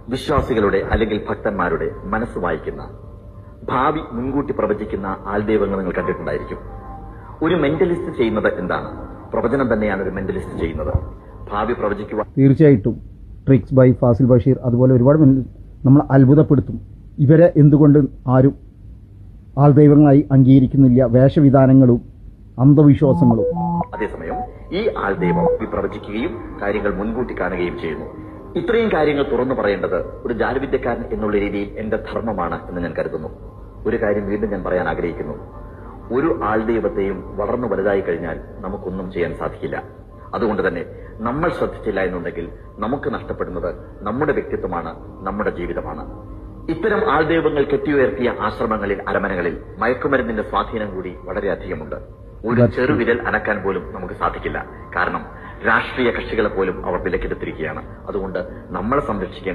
വിശ്വാസികളുടെ അല്ലെങ്കിൽ ഭക്തന്മാരുടെ മനസ്സ് വായിക്കുന്ന, ഭാവി മുൻകൂട്ടി പ്രവചിക്കുന്ന ആൾദൈവങ്ങൾ നിങ്ങൾ കണ്ടിട്ടുണ്ടായിരിക്കും. ഒരു മെന്റലിസ്റ്റ് ചെയ്യുന്നത് എന്താണ്? പ്രവചനം തന്നെയാണ് ഒരു മെന്റലിസ്റ്റ് ചെയ്യുന്നത്. ഭാവി പ്രവചിക്കുക. തീർച്ചയായിട്ടും ട്രിക്സ് ബൈ ഫാസിൽ ബഷീർ അതുപോലെ ഒരുപാട് നമ്മൾ അത്ഭുതപ്പെടുത്തും. ഇവരെ എന്തുകൊണ്ട് ആരും ആൾദൈവങ്ങളായി അംഗീകരിക്കുന്നില്ല? വേഷവിധാനങ്ങളും അന്ധവിശ്വാസങ്ങളും. അതേസമയം ഈ ആൾദൈവം പ്രവചിക്കുകയും കാര്യങ്ങൾ മുൻകൂട്ടി കാണുകയും ചെയ്യുന്നു. ഇത്രയും കാര്യങ്ങൾ തുറന്നു പറയേണ്ടത് ഒരു ജാലവിദ്യക്കാരൻ എന്നുള്ള രീതിയിൽ എന്റെ ധർമ്മമാണ് എന്ന് ഞാൻ കരുതുന്നു. ഒരു കാര്യം വീണ്ടും ഞാൻ പറയാൻ ആഗ്രഹിക്കുന്നു. ഒരു ആൾദൈവത്തെയും വളർന്നു വലുതായി കഴിഞ്ഞാൽ നമുക്കൊന്നും ചെയ്യാൻ സാധിക്കില്ല. അതുകൊണ്ട് തന്നെ നമ്മൾ ശ്രദ്ധിച്ചില്ല എന്നുണ്ടെങ്കിൽ നമുക്ക് നഷ്ടപ്പെടുന്നത് നമ്മുടെ വ്യക്തിത്വമാണ്, നമ്മുടെ ജീവിതമാണ്. ഇത്തരം ആൾദൈവങ്ങൾ കെട്ടിയുയർത്തിയ ആശ്രമങ്ങളിൽ, അരമനകളിൽ മയക്കുമരുന്നിന്റെ സ്വാധീനം കൂടി വളരെയധികമുണ്ട്. ഒരു ചെറുവിരൽ അനക്കാൻ പോലും നമുക്ക് സാധിക്കില്ല. കാരണം രാഷ്ട്രീയ കക്ഷികളെ പോലും അവർ വിലക്കെടുത്തിരിക്കുകയാണ്. അതുകൊണ്ട് നമ്മളെ സംരക്ഷിക്കേണ്ടത്